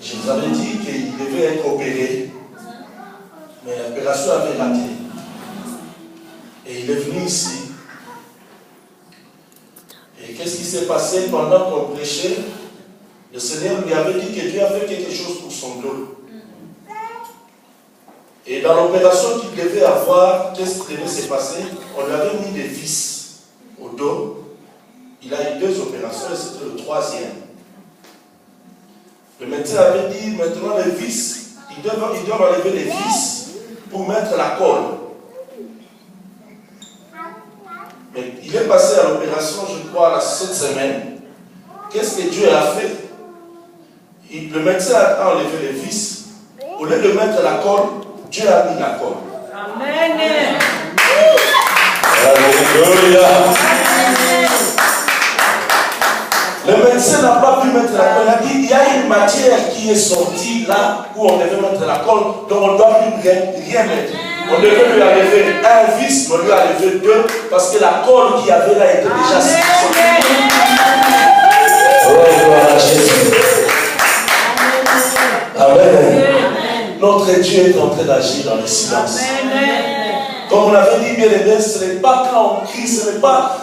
Je vous avais dit qu'il devait être opéré, mais l'opération avait raté. Et il est venu ici. Et qu'est-ce qui s'est passé pendant qu'on prêchait? Le Seigneur lui avait dit que Dieu a fait quelque chose pour son dos. Et dans l'opération qu'il devait avoir, qu'est-ce qui devait se passer? On lui avait mis des vis au dos. Il a eu 2 opérations et c'était le 3e. Le médecin avait dit, maintenant les vis, il doit enlever les vis pour mettre la colle. Mais il est passé à l'opération, je crois, cette semaine. Qu'est-ce que Dieu a fait? Le médecin a enlevé les vis. Au lieu de mettre la colle, Dieu a mis la colle. Amen. Alléluia. Le médecin n'a pas pu mettre la colle. Il a dit, il y a une matière qui est sortie là où on devait mettre la colle, donc on ne doit plus rien mettre. On devait lui enlever un vis, mais on lui a enlevé 2 parce que la colle qu'il y avait là était déjà sortie. Oh, gloire à Jésus. Amen. Notre Dieu est en train d'agir dans le silence. Comme on avait dit, bien aimé, ce n'est pas quand on crie, ce n'est pas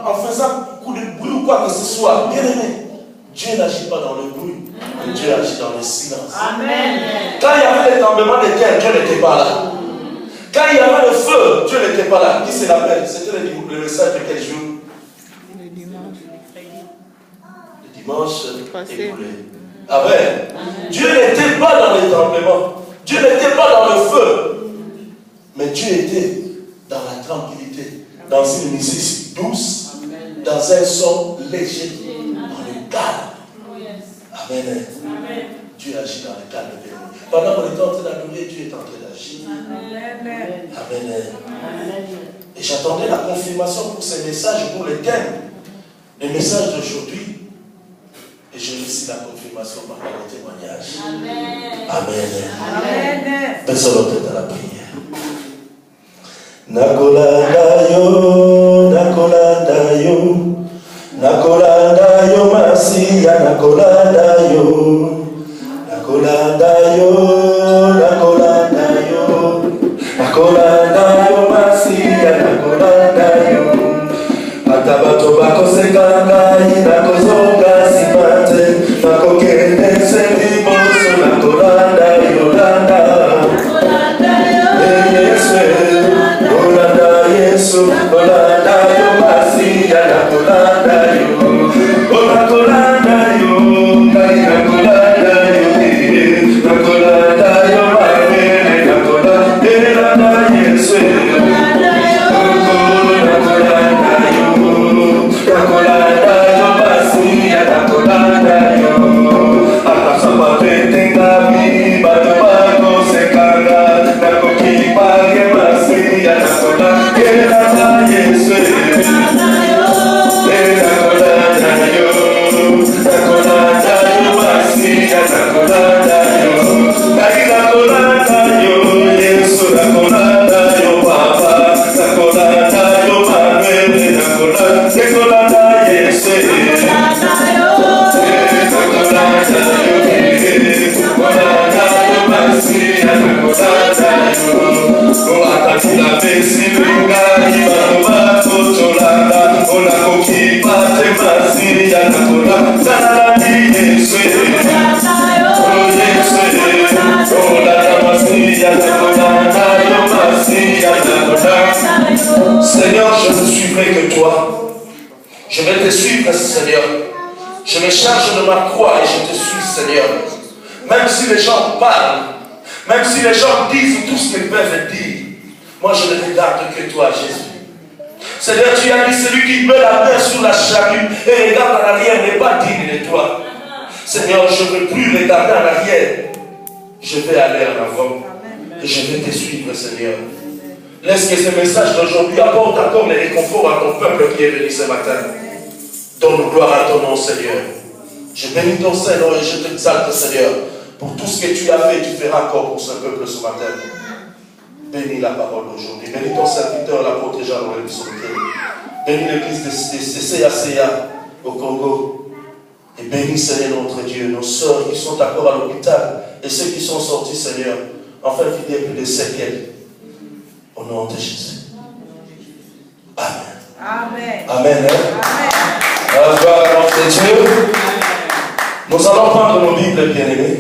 en faisant coup de bruit ou quoi que ce soit. Bien aimé, Dieu n'agit pas dans le bruit, mais Dieu agit dans le silence. Amen. Quand il y avait les tremblements de terre, Dieu n'était pas là. Quand il y avait le feu, Dieu n'était pas là. Qui se rappelle? C'était le message de quel jour? Le dimanche. Le dimanche écoulé. Amen. Dieu n'était pas dans les tremblements. Dieu n'était pas dans le feu. Mais Dieu était dans la tranquillité, dans une musique douce, dans un son léger, dans le calme. Amen. Dieu agit dans le calme. Pendant qu'on est en train d'adorer, Dieu est en train d'agir. Amen. Et j'attendais la confirmation pour ces messages, pour les thèmes, les messages d'aujourd'hui. Et j'ai reçu la confirmation par le témoignage. Amen. Personne n'entend à la prière. Nakolanda yo, nakolanda yo, nakolanda yo, Masiya, nakolanda yo, nakolanda yo, nakolanda yo, nakolanda yo, Masiya, nakolanda yo. Atabato bako sekanga, nakozonga sipate, nakokende sendi boso, nakolanda yo, nakolanda yo. Yesu, Olanda yo, Masiya, nakolanda yo, nakolanda yo, nakolanda yo, nakolanda yo, Mabele, nakolanda Yesu, nakolanda yo, Masiya, nakolanda yo, akasaba petenga mi, bato bako sekanga, nakoki page Masiya, nakolanda. Seigneur, je ne suivrai que toi. Je vais te suivre, Seigneur. Je me charge de ma croix et je te suis, Seigneur. Même si les gens parlent, même si les gens disent tout ce qu'ils peuvent dire, moi je ne regarde que toi, Jésus. Seigneur, tu as dit, celui qui met la main sur la charrue et regarde en arrière n'est pas digne de toi. Seigneur, je ne veux plus regarder en arrière. Je vais aller en avant et je vais te suivre, Seigneur. Laisse que ce message d'aujourd'hui apporte encore les réconforts à ton peuple qui est venu ce matin. Donne gloire à ton nom, Seigneur. Je bénis ton Seigneur et je t'exalte, Seigneur, pour tout ce que tu as fait et tu feras encore pour ce peuple ce matin. Bénis la parole d'aujourd'hui. Bénis ton serviteur, la protégeant dans les sauvetés. Bénis l'église de CACA au Congo. Et bénis, Seigneur, notre Dieu, nos sœurs qui sont encore à l'hôpital et ceux qui sont sortis, Seigneur, afin qu'il n'y ait plus de séquelles. Au nom de Jésus. Amen. Amen. Amen. Amen. Gloire à notre Dieu. Nous allons prendre nos Bibles, bien-aimés.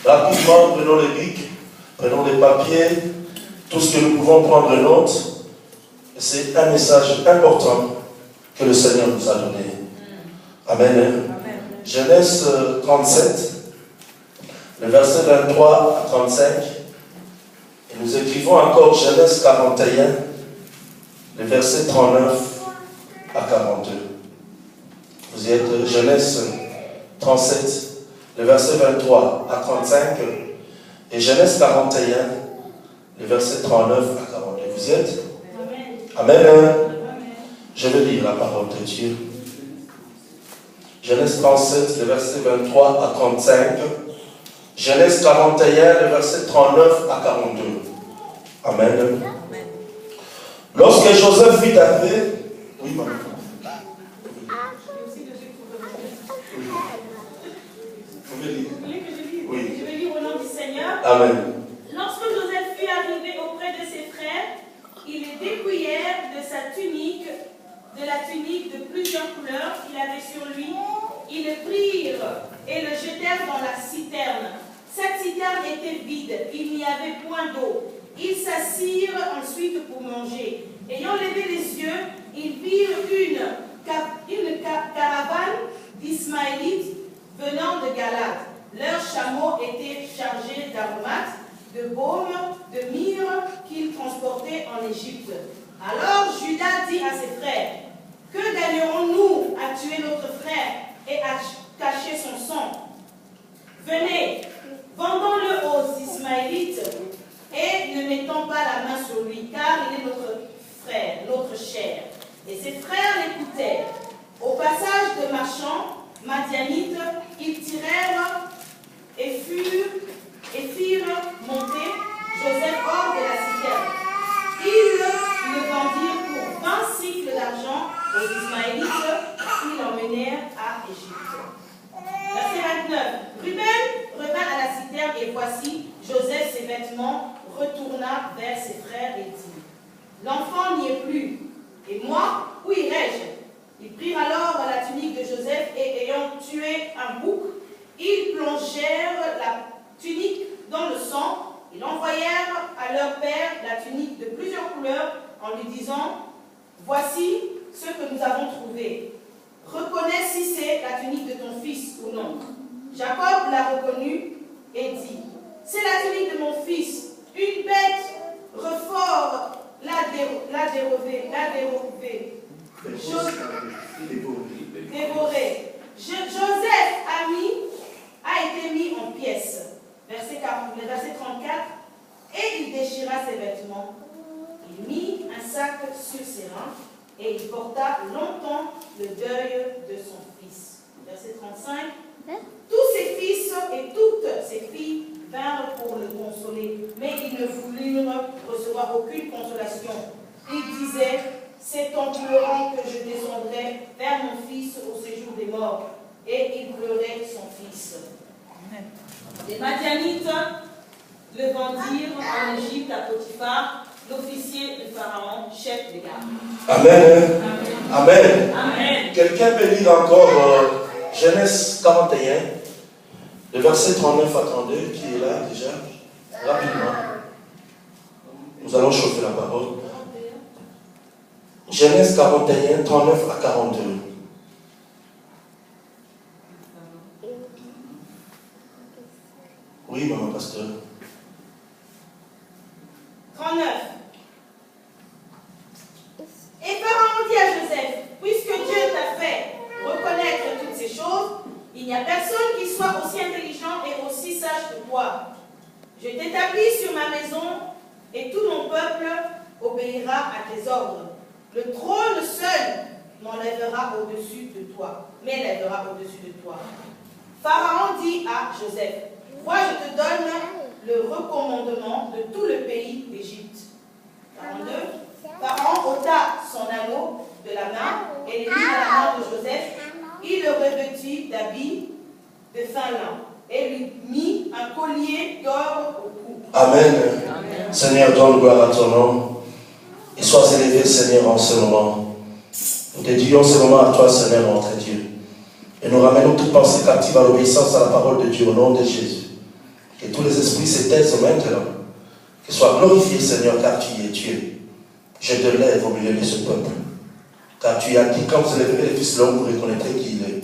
Rapidement, prenons les bics, prenons les papiers, tout ce que nous pouvons prendre note. C'est un message important que le Seigneur nous a donné. Amen. Amen. Genèse 37, le verset 23 à 35. Et nous écrivons encore Genèse 41, le verset 39 à 42. Vous y êtes, Genèse 37, le verset 23 à 35. Et Genèse 41, le verset 39 à 42. Vous y êtes? Amen. Amen. Je vais lire la parole de Dieu. Genèse 37, le verset 23 à 35. Genèse 41, le verset 39 à 42. Amen. Lorsque Joseph fut arrivé, oui, maman. Vous voulez que je lise? Oui. Je vais lire au nom du Seigneur. Amen. Lorsque Joseph fut arrivé auprès de ses frères, ils les dépouillèrent de sa tunique, de la tunique de plusieurs couleurs qu'il avait sur lui. Ils le prirent et le jetèrent dans la citerne. Cette citerne était vide, il n'y avait point d'eau. Ils s'assirent ensuite pour manger. Ayant levé les yeux, ils virent une caravane d'Ismaélites venant de Galade. Leurs chameaux étaient chargés d'aromates, de baume, de myrrhe qu'ils transportaient en Égypte. Alors Judas dit à ses frères, « Que gagnerons-nous à tuer notre frère et à cacher son sang? Venez, vendons-le aux Ismaélites et ne mettons pas la main sur lui, car il est notre frère, notre chair. » Et ses frères l'écoutèrent. Au passage de marchands madianites, ils tirèrent et firent monter Joseph hors de la citerne. Ils le vendirent pour 20 cycles d'argent aux Ismaélites, qui l'emmenèrent à Égypte. Verset 29. Ruben revint à la citerne et voici, Joseph, ses vêtements, retourna vers ses frères et dit, « L'enfant n'y est plus, et moi, où irai-je » Ils prirent alors la tunique de Joseph et ayant tué un bouc, ils plongèrent la tunique dans le sang. Ils envoyèrent à leur père la tunique de plusieurs couleurs en lui disant, « Voici ce que nous avons trouvé. Reconnais si c'est la tunique de ton fils ou non. » Jacob l'a reconnu et dit, « C'est la tunique de mon fils. Une bête refort l'a dévoré. Joseph a été mis en pièces. » Verset 34. Et il déchira ses vêtements. Il mit un sac sur ses reins et il porta longtemps le deuil de son fils. Verset 35. Tous ses fils et toutes ses filles vinrent pour le consoler, mais ils ne voulurent recevoir aucune consolation. Ils disaient, « C'est en pleurant que je descendrai vers mon fils au séjour des morts. » Et il pleurait son fils. Les Madianites le vendirent en Égypte à Potiphar, l'officier de Pharaon, chef des gardes. Amen. Amen. Amen. Quelqu'un peut lire encore Genèse 41, le verset 39 à 32, qui est là déjà, rapidement. Nous allons chauffer la parole. Genèse 41, 39 à 42. Oui, maman pasteur. 39. Et Pharaon dit à Joseph, puisque Dieu t'a fait reconnaître toutes ces choses, il n'y a personne qui soit aussi intelligent et aussi sage que toi. Je t'établis sur ma maison et tout mon peuple obéira à tes ordres. Le trône seul m'élèvera au-dessus de toi. Pharaon dit à Joseph, moi je te donne le recommandement de tout le pays d'Égypte. 42. Pharaon ôta son anneau de la main et les mit à la main de Joseph. il le revêtit d'habits de fin lin et lui mit un collier d'or au cou. Amen. Seigneur, donne gloire à ton nom. Et sois élevé, Seigneur, en ce moment. Nous dédions ce moment à toi, Seigneur, notre Dieu. Et nous ramenons toute pensée captive à l'obéissance à la parole de Dieu au nom de Jésus. Que tous les esprits se taisent maintenant. Que sois glorifié, Seigneur, car tu es Dieu. Je te lève au milieu de ce peuple. Car tu as dit, quand vous élèverez les fils de l'homme, vous reconnaîtrez qui il est.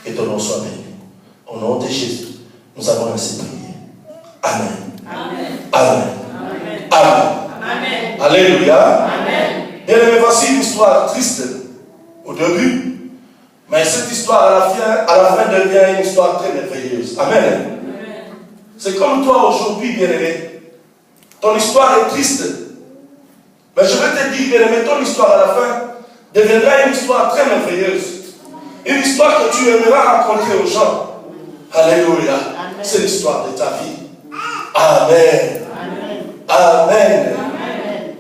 Que ton nom soit béni. Au nom de Jésus, nous avons ainsi prié. Amen. Amen. Amen. Amen. Amen. Amen. Alléluia. Amen. Bien aimé, voici une histoire triste au début. Mais cette histoire, à la fin devient une histoire très merveilleuse. Amen. Amen. C'est comme toi aujourd'hui, bien-aimé. Ton histoire est triste. Mais je vais te dire, bien-aimé, ton histoire à la fin deviendra une histoire très merveilleuse. Une histoire que tu aimeras raconter aux gens. Alléluia. C'est l'histoire de ta vie. Amen. Amen. Amen. Amen.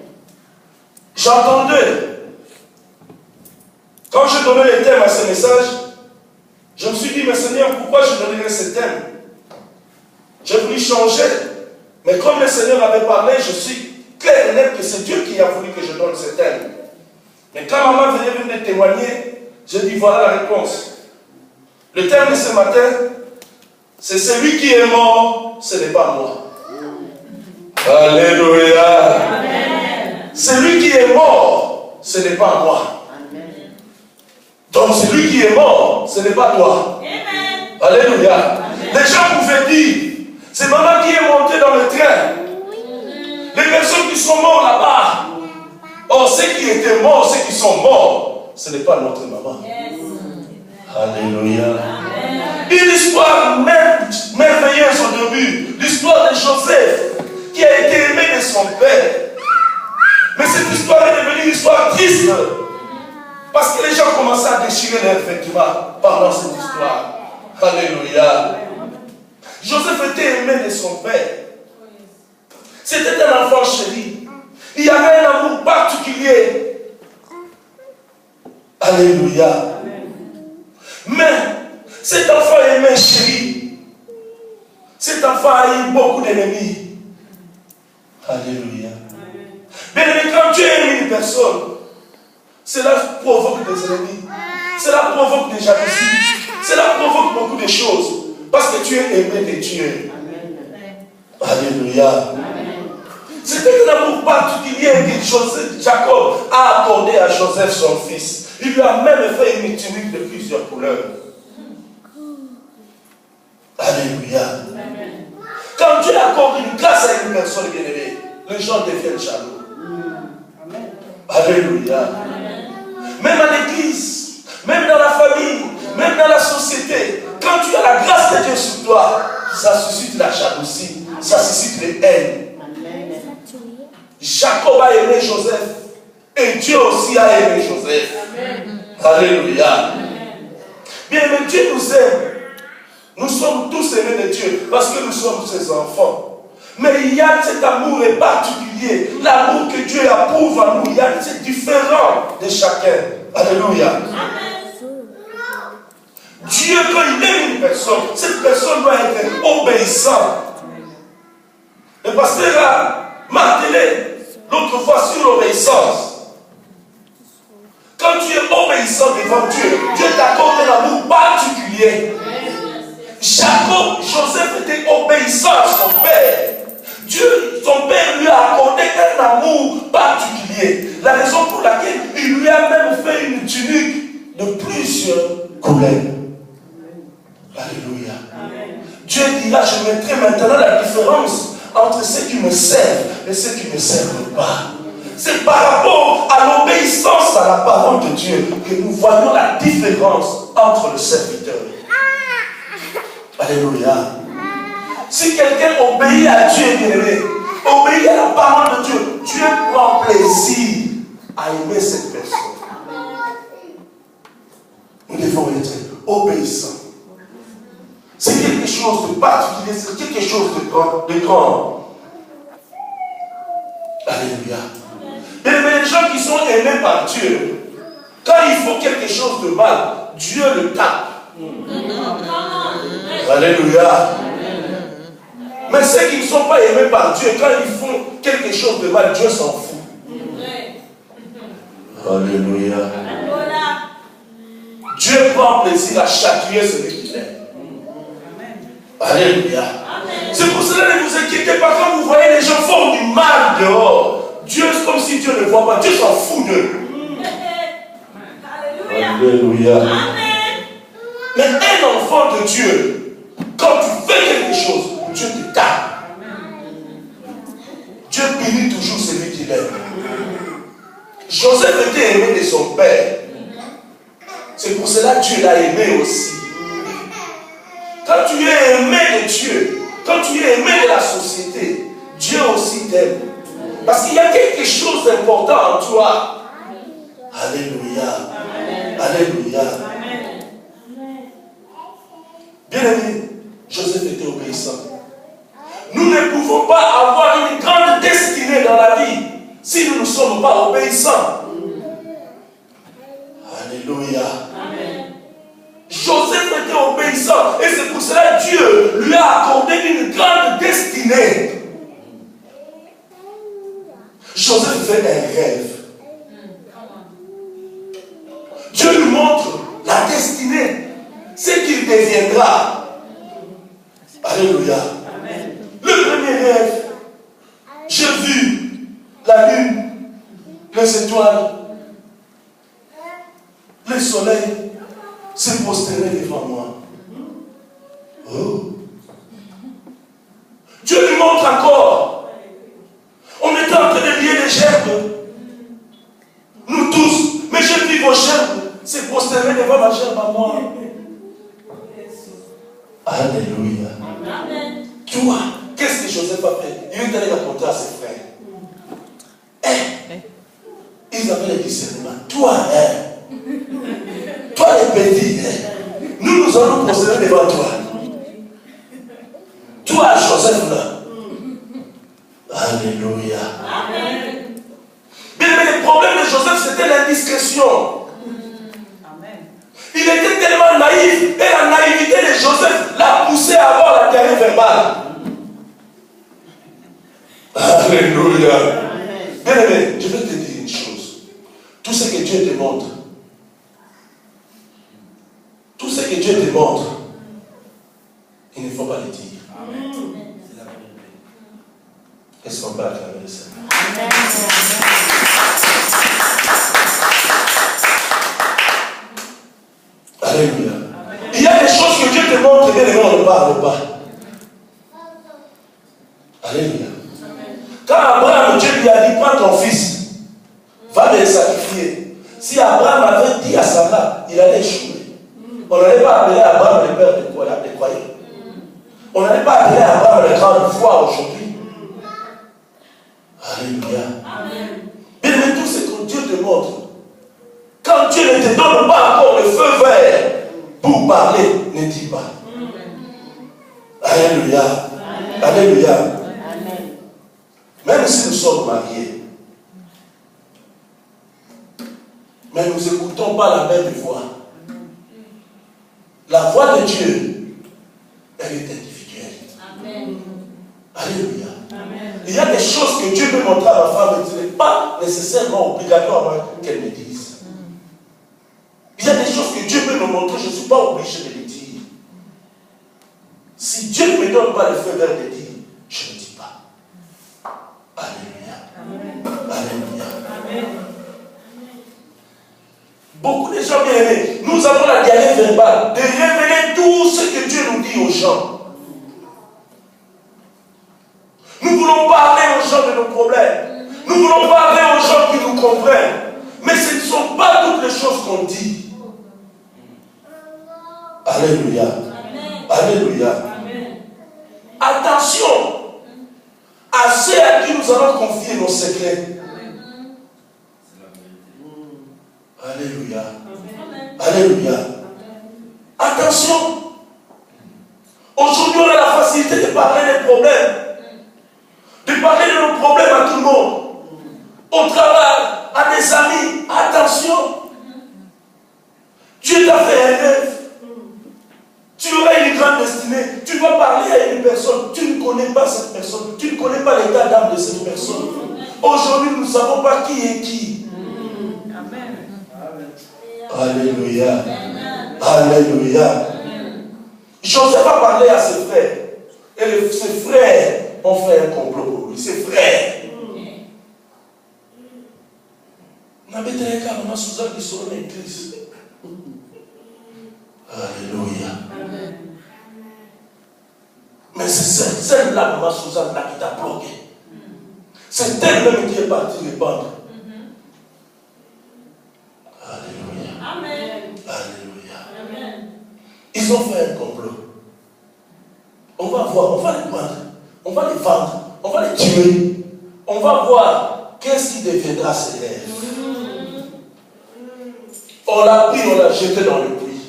J'entendais, quand je donnais les thèmes à ce message, je me suis dit, mais Seigneur, pourquoi je donnerais ces thèmes? J'ai voulu changer, mais comme le Seigneur avait parlé, je suis clair et net que c'est Dieu qui a voulu que je donne ces thèmes. Mais quand maman venait de témoigner, j'ai dit, voilà la réponse. Le thème de ce matin, c'est celui qui est mort, ce n'est pas moi. Alléluia. Amen. Celui qui est mort, ce n'est pas moi. Amen. Donc celui qui est mort, ce n'est pas toi. Amen. Alléluia. Amen. Les gens pouvaient dire, c'est maman qui est montée dans le train. Les personnes qui sont mortes là-bas. Or, ceux qui étaient morts, ceux qui sont morts, ce n'est pas notre maman. Yes. Alléluia. Amen. Une histoire merveilleuse au début. L'histoire de Joseph, qui a été aimé de son père. Mais cette histoire est devenue une histoire triste. Parce que les gens commençaient à déchirer leurs vêtements pendant cette histoire. Alléluia. Joseph était aimé de son père. C'était un enfant chéri. Il y avait un amour particulier. Alléluia. Mais cet enfant aimé chéri, cet enfant a eu beaucoup d'ennemis. Alléluia. Bien aimé, quand tu aimes une personne, cela provoque des ennemis. Cela provoque des jalousies. Cela provoque beaucoup de choses. Parce que tu es aimé de Dieu. Alléluia. C'était un amour particulier que Jacob a accordé à Joseph, son fils. Il lui a même fait une tunique de plusieurs couleurs. Alléluia. Quand Dieu accorde une grâce à une personne bien-aimée, les gens deviennent jaloux. Alléluia. Même à l'église, même dans la famille, même dans la société, quand tu as la grâce de Dieu sur toi, ça suscite la jalousie, ça suscite les haines. Jacob a aimé Joseph et Dieu aussi a aimé Joseph. Alléluia. Bien, mais Dieu nous aime. Nous sommes tous aimés de Dieu parce que nous sommes ses enfants. Mais il y a cet amour particulier, l'amour que Dieu approuve en nous. C'est différent de chacun. Alléluia. Dieu, quand il aime une personne, cette personne doit être obéissante. Le pasteur a martelé l'autre fois sur l'obéissance. Quand tu es obéissant devant Dieu, Dieu t'accorde un amour particulier. Joseph était obéissant à son père. Son père lui a accordé un amour particulier. La raison pour laquelle il lui a même fait une tunique de plusieurs couleurs. Alléluia. Dieu dira, je mettrai maintenant la différence entre ceux qui me servent et ceux qui ne me servent pas. C'est par rapport à l'obéissance à la parole de Dieu que nous voyons la différence entre le serviteur. Alléluia. Si quelqu'un obéit à Dieu, bien-aimé, obéit à la parole de Dieu, Dieu prend plaisir à aimer cette personne. Nous devons être obéissants. C'est quelque chose de particulier, c'est quelque chose de grand. Alléluia. Et les gens qui sont aimés par Dieu, quand il faut quelque chose de mal, Dieu le tape. Alléluia. Mais ceux qui ne sont pas aimés par Dieu, quand ils font quelque chose de mal, Dieu s'en fout. Alléluia. Dieu prend plaisir à châtier celui qu'il aime. Alléluia. C'est pour cela ne vous inquiétez pas quand vous voyez les gens font du mal dehors. Dieu, c'est comme si Dieu ne voit pas. Dieu s'en fout d'eux. Alléluia. Mais un enfant de Dieu, quand tu fais quelque chose, Dieu te tape. Dieu bénit toujours celui qu'il aime. Joseph était aimé de son père. C'est pour cela que Dieu l'a aimé aussi. Quand tu es aimé de Dieu, quand tu es aimé de la société, Dieu aussi t'aime. Parce qu'il y a quelque chose d'important en toi. Alléluia. Alléluia. Bien-aimé, Joseph était obéissant. Nous ne pouvons pas avoir une grande destinée dans la vie si nous ne sommes pas obéissants. Alléluia. Joseph était obéissant et c'est pour cela que Dieu lui a accordé une grande destinée. Joseph fait un rêve. Dieu lui montre la destinée, ce qu'il deviendra. Alléluia. Le premier rêve, j'ai vu la lune, les étoiles, le soleil se prosterner devant moi. Oh. Dieu lui montre encore. On était en train de lier les gerbes. Nous tous. Mais j'ai vu vos gerbes se prosterner devant ma gerbe à moi. Alléluia. Amen. Tu vois, qu'est-ce que Joseph a fait? Il est allé raconter à ses frères. Ils avaient le discernement. Toi, toi les petits, nous allons prosterner devant toi. Toi, Joseph, là. Alléluia. Amen. Mais le problème de Joseph, c'était l'indiscrétion. Il était tellement naïf, et la naïveté de Joseph l'a poussé à avoir la terreur verbale. Alléluia. Bien aimé, je vais te dire une chose. Tout ce que Dieu te montre, tout ce que Dieu te montre, il ne faut pas le dire. C'est la vérité. Est-ce qu'on peut acclamer le Seigneur? Alléluia. Il y a des choses que Dieu te montre et on ne parle pas. Alléluia. Quand Abraham, Dieu lui a dit, prends ton fils, va le sacrifier. Si Abraham avait dit à Sarah, il allait échouer. On n'allait pas appeler Abraham le père des croyants. On n'allait pas appeler Abraham le grand foi aujourd'hui. Alléluia. Bien, mais tout ce que Dieu te montre, quand Dieu ne te donne pas encore le feu vert pour parler, ne dis pas. Alléluia. Alléluia. Même si nous sommes mariés, mais nous n'écoutons pas la même voix. La voix de Dieu, elle est individuelle. Amen. Alléluia. Amen. Il y a des choses que Dieu peut montrer à ma femme et ce n'est pas nécessairement obligatoire qu'elle me dise. Il y a des choses que Dieu peut me montrer, je ne suis pas obligé de les dire. Si Dieu ne me donne pas le feu vert de dire, je ne dis pas. Alléluia. Amen. Alléluia. Amen. Beaucoup de gens bien aimés, nous avons la diarrhée verbale de révéler tout ce que Dieu nous dit aux gens. Nous voulons parler aux gens de nos problèmes. Nous voulons parler aux gens qui nous comprennent. Mais ce ne sont pas toutes les choses qu'on dit. Alléluia. Amen. Alléluia. Amen. Attention à ceux à qui nous allons confier nos secrets. Alléluia. Amen. Alléluia. Attention. Aujourd'hui, on a la facilité de parler des problèmes. De parler de nos problèmes à tout le monde. Au travail, à des amis. Attention. Dieu t'a fait un rêve. Tu auras une grande destinée. Tu vas parler à une personne. Tu ne connais pas cette personne. Tu ne connais pas l'état d'âme de cette personne. Aujourd'hui, nous ne savons pas qui est qui. Amen. Alléluia. Alléluia. Joseph a parlé à ses frères. Et ses frères ont fait un complot pour lui. Ses frères. Alléluia. Mais c'est celle-là, maman Suzanne, là qui t'a bloqué. C'est elle-même qui est partie répandre. Alléluia. Amen. Alléluia. Amen. Ils ont fait un complot. On va voir, on va les prendre, on va les vendre, on va les tuer. On va voir qu'est-ce qui deviendra ces rêves. On l'a pris, on l'a jeté dans le puits.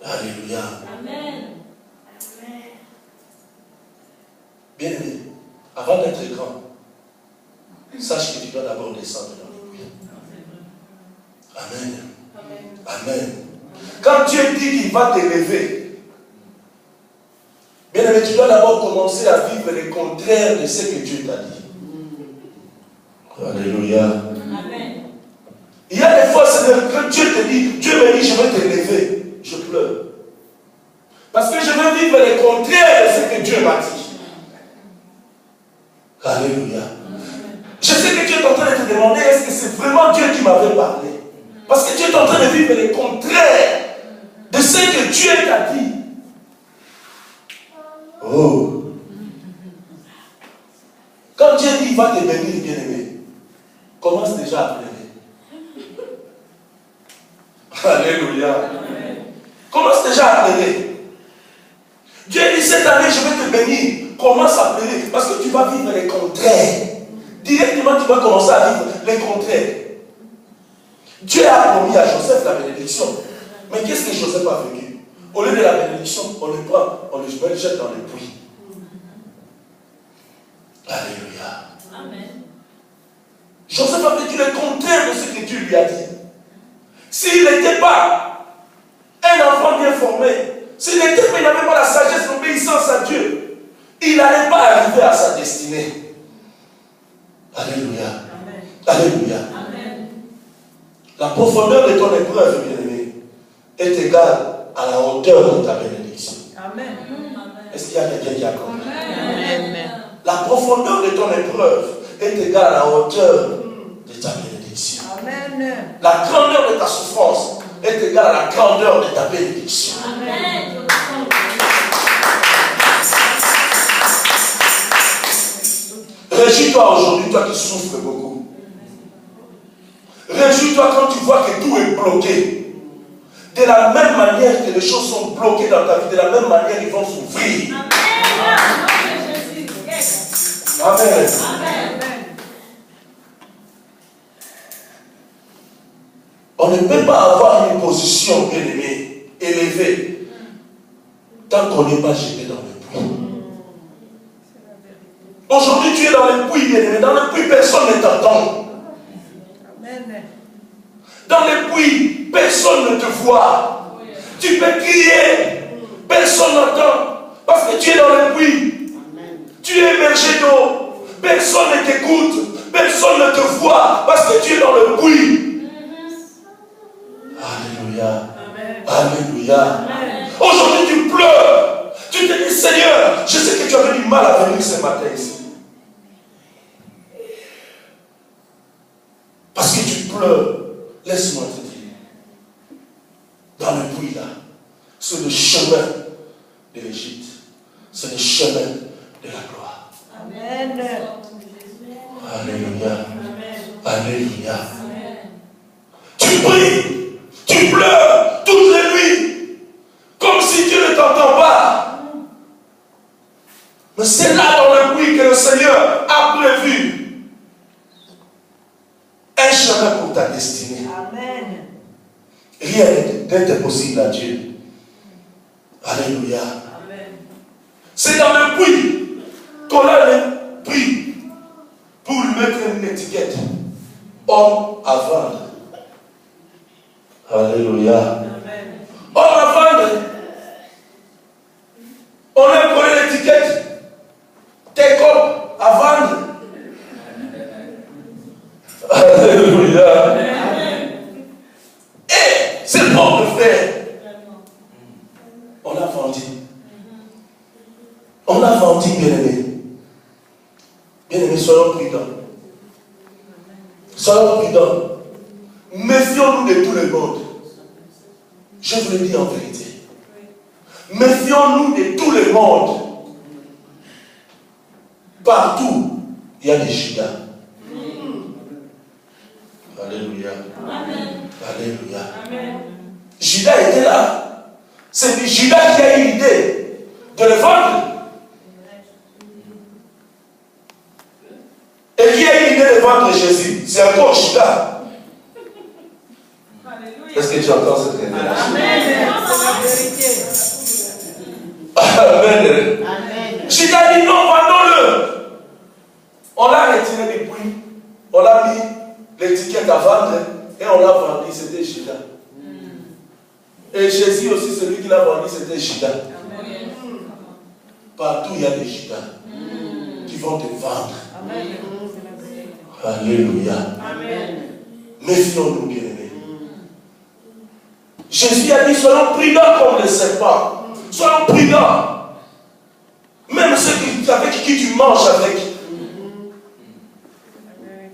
Alléluia. Amen. Bien aimé, avant d'être grand, sache que tu dois d'abord descendre dans le puits. Amen. Amen. Quand Dieu dit qu'il va t'élever, bien aimé, tu dois d'abord commencer à vivre le contraire de ce que Dieu t'a dit. Alléluia. Amen. Il y a des fois, Seigneur, quand Dieu te dit, Dieu me dit, je vais t'élever, je pleure. Parce que je veux vivre le contraire de ce que Dieu m'a dit. Alléluia. Je sais que Dieu est en train de te demander, est-ce que c'est vraiment Dieu qui m'avait parlé? Parce que Dieu est en train de vivre le contraire de ce que Dieu t'a dit. Oh. Quand Dieu dit, il va te bénir, bien-aimé, commence déjà à pleurer. Alléluia. Commence déjà à pleurer. Dieu dit, cette année, je vais te bénir. Commence à pleurer. Parce que tu vas vivre les contraires. Directement, tu vas commencer à vivre les contraires. Dieu a promis à Joseph la bénédiction. Mais qu'est-ce que Joseph a vécu? Au lieu de la bénédiction, on le prend, on le jette dans le puits. Alléluia. Amen. Joseph a vécu le contraire de ce que Dieu lui a dit. S'il n'était pas un enfant bien formé, s'il n'avait pas la sagesse, l'obéissance à Dieu, il n'allait pas arriver à sa destinée. Alléluia. Amen. Alléluia. Amen. La profondeur de ton épreuve, bien-aimé, est égale à la hauteur de ta bénédiction. Amen. Est-ce qu'il y a quelqu'un qui a compris? Amen. La profondeur de ton épreuve est égale à la hauteur de ta bénédiction. Amen. La grandeur de ta souffrance est égale à la grandeur de ta bénédiction. Amen. Réjouis-toi aujourd'hui, toi qui souffres beaucoup. Réjouis-toi quand tu vois que tout est bloqué. De la même manière que les choses sont bloquées dans ta vie, de la même manière ils vont s'ouvrir. Amen. On ne peut pas avoir une position bien-aimée, élevée, tant qu'on n'est pas jeté dans le puits. Aujourd'hui, tu es dans le puits, bien-aimé. Dans le puits, personne ne t'entend. Dans le puits, personne ne te voit. Tu peux crier, personne n'entend. Parce que tu es dans le puits. Tu es immergé d'eau. Personne ne t'écoute. Personne ne te voit. Parce que tu es dans le puits. Alléluia. Alléluia. Aujourd'hui, tu pleures. Tu te dis, Seigneur, je sais que tu avais du mal à venir ce matin ici. Parce que tu pleures. Laisse-moi te dire. Dans le puits là, c'est le chemin de l'Égypte. C'est le chemin de la gloire. Amen. Alléluia. Alléluia. Tu pries, tu pleures toutes les nuits, comme si Dieu ne t'entend pas. Mais c'est là dans le puits que le Seigneur a prévu un chemin pour ta destinée. Amen. Rien n'est impossible à Dieu. Alléluia. Amen. C'est dans le puits qu'on a le prix pour lui mettre une étiquette. Homme à vendre. Alléluia. On va vendre. On a collé l'étiquette. Take-up à vendre. Alléluia. Et c'est bon de faire. On a vendu. On a vendu, bien-aimés. Bien-aimés, soyons prudents. Soyons prudents. Méfions-nous de tout le monde. Je vous le dis en vérité. Méfions-nous de tout le monde. Partout, il y a des Judas. Alléluia. Amen. Alléluia. Amen. Judas était là. C'est Judas qui a eu l'idée de le vendre. Et qui a eu l'idée de vendre Jésus? C'est encore Judas. Est-ce que tu entends cette révélation? Amen. Amen. Judas dit non, vendons-le. On l'a retiré depuis. On l'a mis l'étiquette à vendre et on l'a vendu. C'était Judas. Et Jésus aussi, celui qui l'a vendu, c'était Judas. Partout, il y a des Judas qui vont te vendre. Amen. Alléluia. Amen. Méfions-nous, bien-aimés. Jésus a dit, soyons prudents comme les serpents. Soyons prudents. Même ceux avec qui tu manges avec.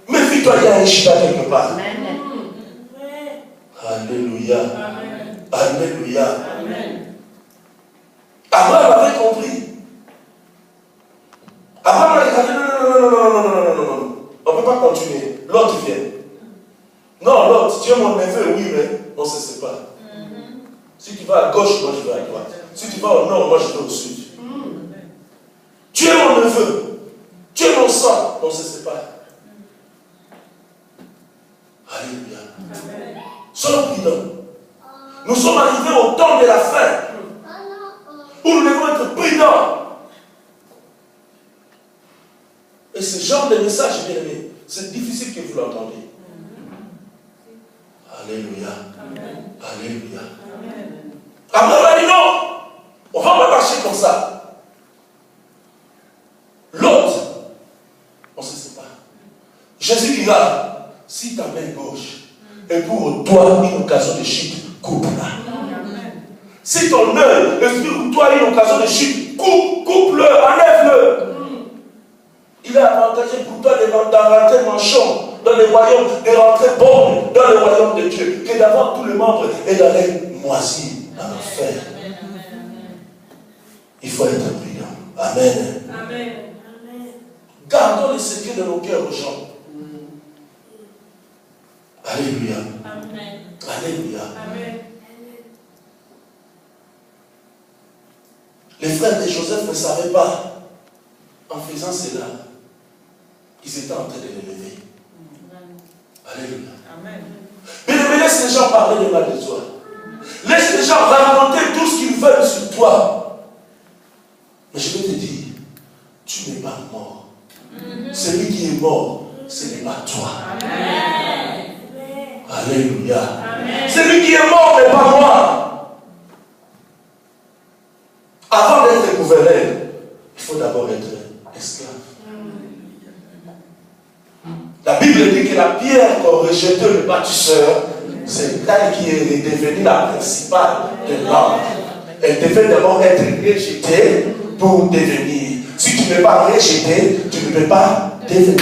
Méfie-toi, il y a un Judas quelque part. Amen. Alléluia. Amen. Alléluia. Amen. Abraham avait compris. Abraham a dit, non. On ne peut pas continuer. L'autre vient. Non, l'autre, tu es mon neveu, oui, mais on ne se sépare. Si tu vas à gauche, moi je vais à droite. Si tu vas au nord, moi je vais au sud. Tu es mon neveu. Tu es mon sang. On se sépare. Alléluia. Soyons prudents. Nous sommes arrivés au temps de la fin où nous devons être prudents. Et ce genre de message, bien aimé, c'est difficile que vous l'entendiez. Alléluia. Amen. Alléluia. Abraham a dit non, on ne va pas marcher comme ça. L'autre, on se sépare. Jésus dira, si ta main gauche est pour toi une occasion de chute, coupe-la. Si ton œil est pour toi une occasion de chute, coupe-le, enlève-le. Il est avantagé pour toi de rentrer manchon dans le royaume, de rentrer bon dans le royaume de Dieu, que d'avoir tous les membres et d'aller moisir dans l'enfer. Il faut être prudent. Amen. Amen. Gardons les secrets de nos cœurs aux gens. Alléluia. Amen. Alléluia. Amen. Les frères de Joseph ne savaient pas, en faisant cela, qu'ils étaient en train de l'élever. Alléluia. Amen. Mais laisse les gens parler de mal de toi. Laisse les gens raconter tout ce qu'ils veulent sur toi. Mais je vais te dire, tu n'es pas mort. Celui qui est mort, ce n'est pas toi. Amen. Alléluia. Amen. Celui qui est mort n'est pas moi. Avant d'être gouverneur, il faut d'abord être esclave. La Bible dit que la pierre qu'ont rejetée le bâtisseur, c'est elle qui est devenue la principale de l'homme. Elle devait d'abord être rejetée pour devenir. Si tu n'es pas rejeté, tu ne peux pas devenir.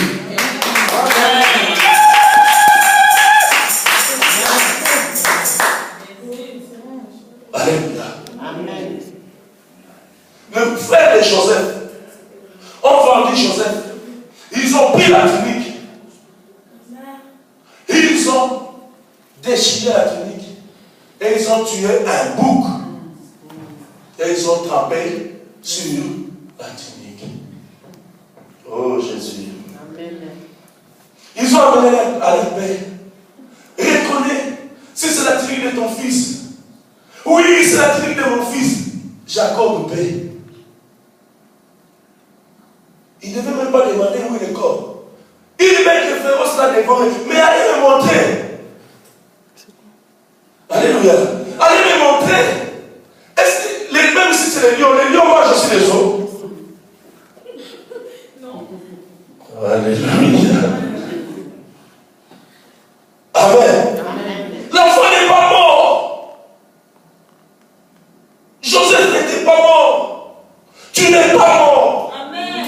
Alléluia. Amen. Le frère de Joseph ont vendu Joseph. Ils ont pris la tunique. Ils ont déchiré la tunique. Et ils ont tué un bouc. Et ils ont trempé sur la tunique. Oh Jésus. Amen. Ils ont amené à la paix. Reconnais, si c'est la tunique de ton fils. Oui, c'est la tunique de mon fils. J'accorde paix. Il ne devait même pas demander où est le corps. Il met le féroce là devant, mais allez me montrer. Alléluia. Allez me montrer. Est-ce que, même si c'est les lions mangent aussi les os? Non. Alléluia. Amen. L'enfant n'est pas mort. Joseph n'était pas mort. Tu n'es pas mort. Amen.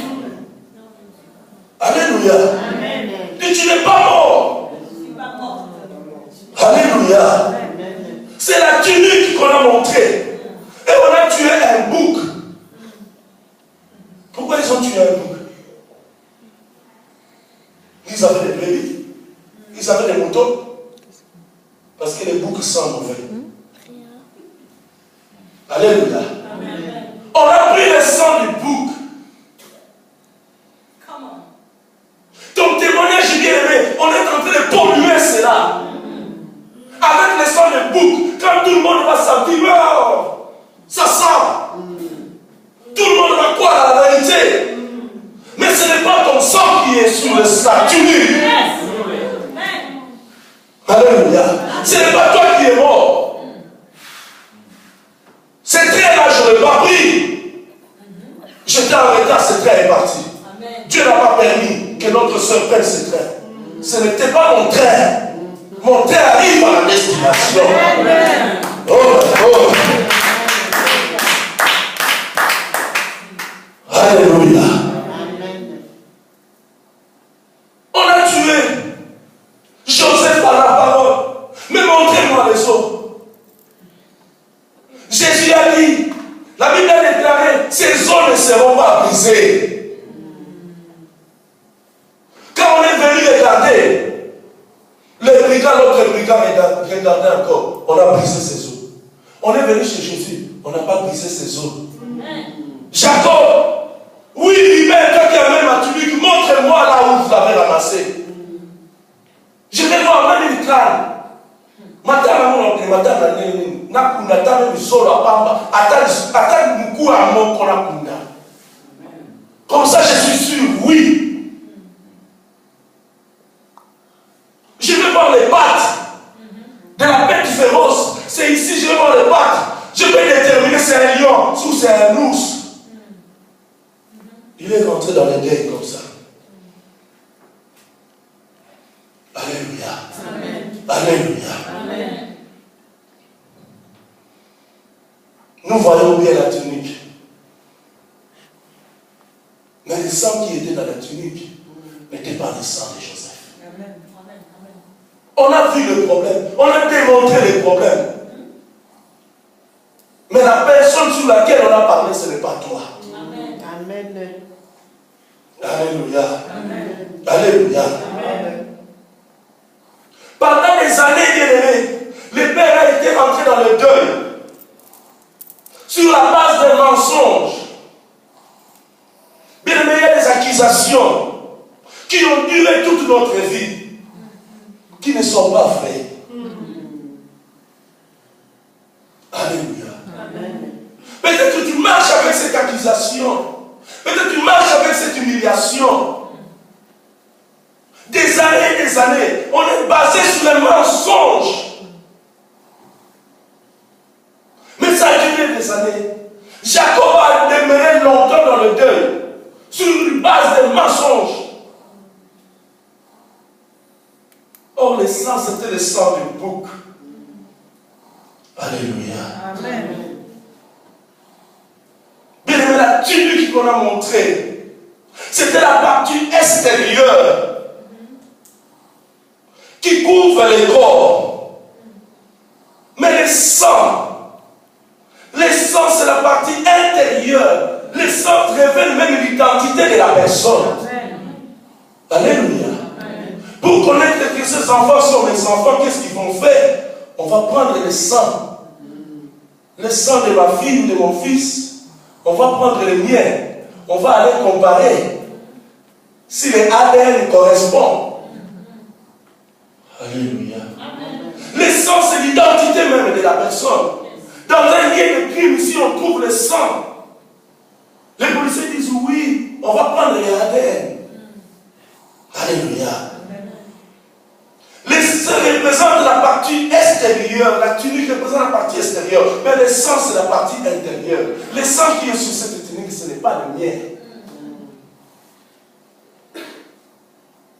Alléluia. Amen. Et tu n'es pas mort. Je ne suis pas morte. Alléluia. C'est la tunique qu'on a montrée. Et on a tué un bouc. Pourquoi ils ont tué un bouc? Ils avaient des brebis. Ils avaient des moutons. Parce que les boucs sont mauvais. Alléluia. Amen. On a pris le sang du bouc. Comment? Ton témoignage est bien aimé. On est en train de polluer cela. Avec le sang du bouc, quand tout le monde va sentir, oh, ça sent. Tout le monde va croire à la vérité. Mais ce n'est pas ton sang qui est sur le statut. Alléluia. Ce n'est pas toi qui es mort. Ce trait-là, je ne l'ai pas pris. J'étais en retard, ce trait est parti. Amen. Dieu n'a pas permis que notre soeur prenne ce trait. Ce n'était pas mon trait. Mon trait arrive à la destination. Amen. Oh, oh. Alléluia. On a tué Joseph par la parole. Mais montrez-moi les os. Jésus a dit, la Bible a déclaré, ces os ne seront pas brisés. Quand on est venu regarder, l'autre brigand regardait encore, on a brisé ses os. On est venu chez Jésus, on n'a pas brisé ses os. Jacob, oui, libère, toi qui amènes ma tunique, montre-moi là où vous l'avez ramassé. Je vais voir même une crâne. Madame, comme ça, je suis sûr, oui. Je vais voir les pattes de la bête féroce. C'est ici, je vais voir les pattes. Je vais déterminer si c'est un lion ou c'est un ours. Il est rentré dans les deuils comme ça. Alléluia. Amen. Alléluia. Amen. Nous voyons bien la tunique. Mais le sang qui était dans la tunique n'était pas le sang de Joseph. Amen. On a vu le problème. On a démontré le problème. Mais la personne sur laquelle on a parlé, ce n'est pas toi. Amen. Amen. Alléluia. Amen. Alléluia. Amen. Pendant les années bien-aimées, le père a été rentré dans le deuil sur la base des mensonges. Bien-aimés, il y a des accusations qui ont duré toute notre vie, qui ne sont pas vraies. Alléluia. Amen. Peut-être que tu marches avec cette accusation. Peut-être que tu marches avec cette humiliation. Des années, on est basé sur les mensonges. Mais ça a duré des années. Jacob a demeuré longtemps dans le deuil, sur une base de mensonges. Or, le sang, c'était le sang du bouc. Alléluia. Amen. Bien aimé, la tunique qu'on a montrée, c'était la partie extérieure qui couvre les corps. Mais le sang, c'est la partie intérieure. Le sang révèle même l'identité de la personne. Alléluia. Pour connaître que ces enfants sont mes enfants, qu'est-ce qu'ils vont faire? On va prendre le sang. Le sang de ma fille ou de mon fils. On va prendre le mien. On va aller comparer si les ADN correspondent. Alléluia. Le sang, c'est l'identité même de la personne. Dans un lieu de crime, si on trouve le sang, les policiers disent oui, on va prendre les ADN. Alléluia. Le sang représente la partie partie extérieure, la tunique représente la partie extérieure, mais le sang c'est la partie intérieure. Le sang qui est sur cette tunique, ce n'est pas le mien.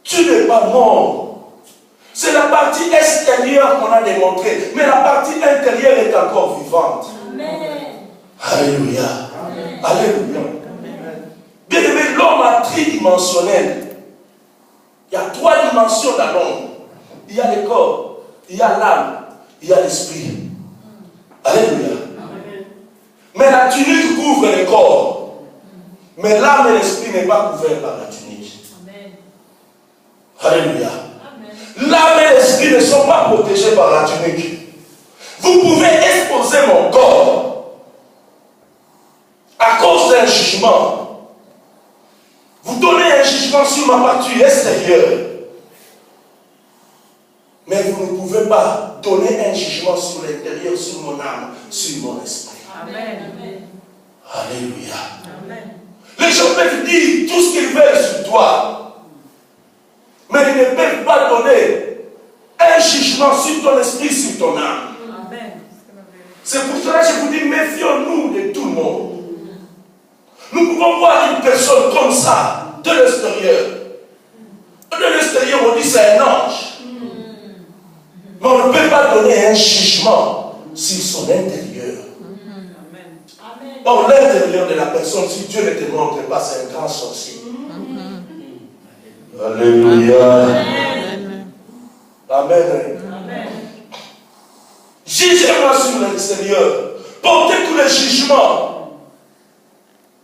Tu n'es pas mort. C'est la partie extérieure qu'on a démontrée, mais la partie intérieure est encore vivante. Amen. Alléluia. Amen. Alléluia. Bien aimé, l'homme est tridimensionnel. Il y a 3 dimensions dans l'homme. Il y a le corps, il y a l'âme, il y a l'esprit. Alléluia. Amen. Mais la tunique couvre le corps. Mais l'âme et l'esprit n'est pas couvert par la tunique. Amen. Alléluia. L'âme et l'esprit ne sont pas protégés par la tunique. Vous pouvez exposer mon corps à cause d'un jugement. Vous donnez un jugement sur ma partie extérieure. Mais vous ne pouvez pas donner un jugement sur l'intérieur, sur mon âme, sur mon esprit. Amen. Alléluia. Amen. Les gens peuvent dire tout ce qu'ils veulent sur toi. Mais ils ne peuvent pas donner un jugement sur ton esprit, sur ton âme. Amen. C'est pour cela que je vous dis, méfions-nous de tout le monde. Nous pouvons voir une personne comme ça, de l'extérieur. De l'extérieur, on dit c'est un ange. Mais on ne peut pas donner un jugement sur son intérieur. Amen. Or, l'intérieur de la personne, si Dieu ne te montre pas, c'est un grand sorcier. Alléluia. Amen. Amen. Amen. Jugez-moi sur l'extérieur. Portez tous les jugements.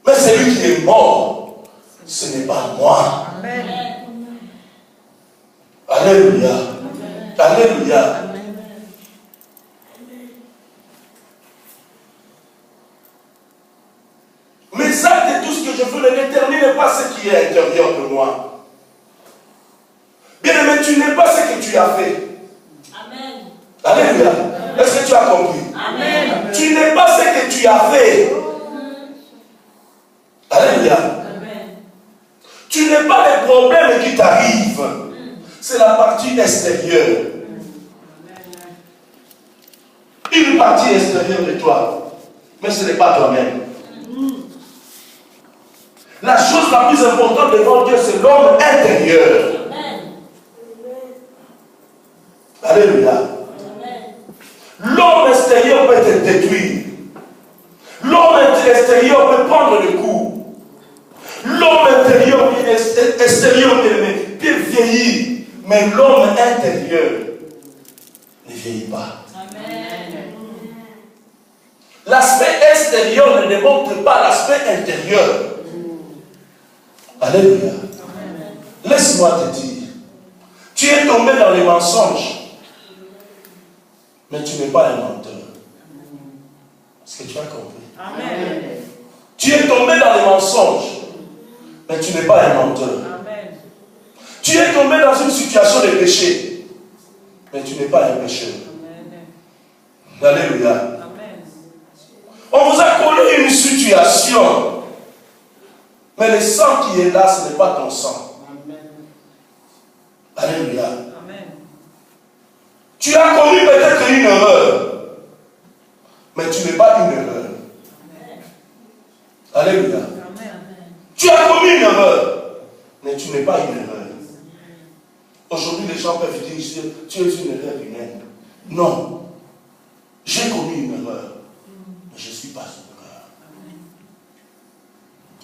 Mais celui qui est mort, ce n'est pas moi. Amen. Alléluia. Amen. Alléluia. Amen. Mes actes et tout ce que je fais ne déterminent pas ce qui est intérieur de moi. Bien aimé, tu n'es pas ce que tu as fait. Amen. Alléluia. Est-ce que tu as compris? Amen. Tu n'es pas ce que tu as fait. Alléluia. Amen. Tu n'es pas les problèmes qui t'arrivent. C'est la partie extérieure. Une partie extérieure de toi. Mais ce n'est pas toi-même. La chose la plus importante devant Dieu, c'est l'homme intérieur. Alléluia. L'homme extérieur peut te détruire. L'homme extérieur peut prendre le coup. L'homme extérieur peut vieillir. Mais l'homme intérieur ne vieillit pas. Amen. L'aspect extérieur ne démontre pas l'aspect intérieur. Alléluia. Laisse-moi te dire. Tu es tombé dans les mensonges. Mais tu n'es pas un menteur. Est-ce que tu as compris? Amen. Tu es tombé dans les mensonges. Mais tu n'es pas un menteur. Amen. Tu es tombé dans une situation de péché. Mais tu n'es pas un pécheur. Amen. Alléluia. Amen. On vous a collé une situation. Mais le sang qui est là, ce n'est pas ton sang. Amen. Alléluia. Amen. Tu as commis peut-être une erreur. Mais tu n'es pas une erreur. Amen. Alléluia. Amen. Tu as commis une erreur. Mais tu n'es pas une erreur. Aujourd'hui, les gens peuvent dire, tu es une erreur humaine. Non. J'ai commis une erreur. Mais je ne suis pas une erreur.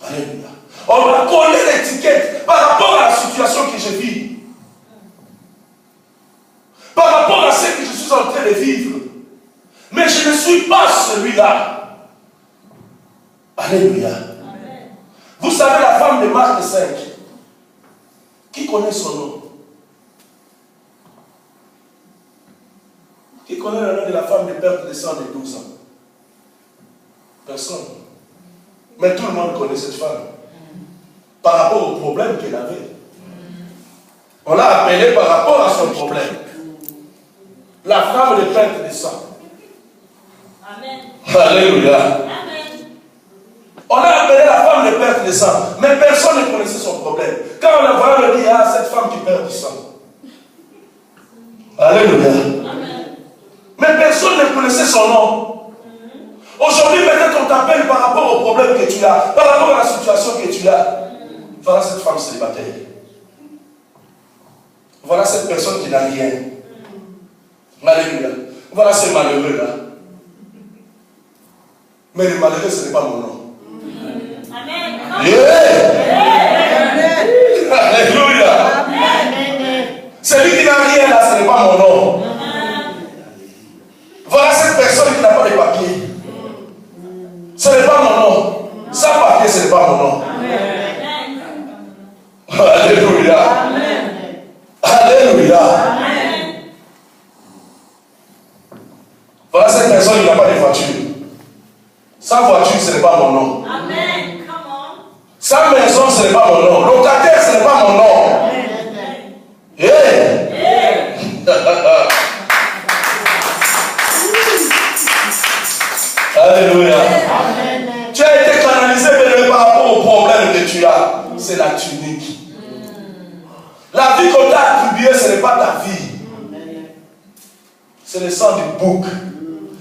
Alléluia. On m'a collé l'étiquette par rapport à la situation que je vis. Par rapport à ce que je suis en train de vivre. Mais je ne suis pas celui-là. Alléluia. Amen. Vous savez la femme de Marc 5. Qui connaît son nom? Qui connaît le nom de la femme de perte de sang de 12 ans? Personne. Mais tout le monde connaît cette femme. Par rapport au problème qu'elle avait. On l'a appelée par rapport à son problème. La femme de perte de sang. Amen. Alléluia. Amen. On a appelé la femme de perte de sang. Mais personne ne connaissait son problème. Quand on la voit, on dit, ah, cette femme qui perd du sang. Alléluia. Amen. personne ne connaissait son nom. Aujourd'hui, peut-être on t'appelle par rapport au problème que tu as, par rapport à la situation que tu as. Voilà cette femme célibataire. Voilà cette personne qui n'a rien. Alléluia. Voilà ce malheureux-là. Mais le malheureux, ce n'est pas mon nom. Amen. Yeah. Alléluia. Celui qui n'a rien là, ce n'est pas mon nom. Voilà cette personne qui n'a pas de papier. Ce n'est pas mon nom. Sans papier, ce n'est pas mon nom. Alléluia. Alléluia. Voilà cette personne qui n'a pas de voiture. Sans voiture, ce n'est pas mon nom. Amen. Come on. Sans maison, ce n'est pas mon nom. Locataire, ce n'est pas mon nom. Yeah. Alléluia. Tu as été canalisé par rapport au problème que tu as. C'est la tunique. La vie qu'on t'a attribuée, ce n'est pas ta vie. C'est le sang du bouc.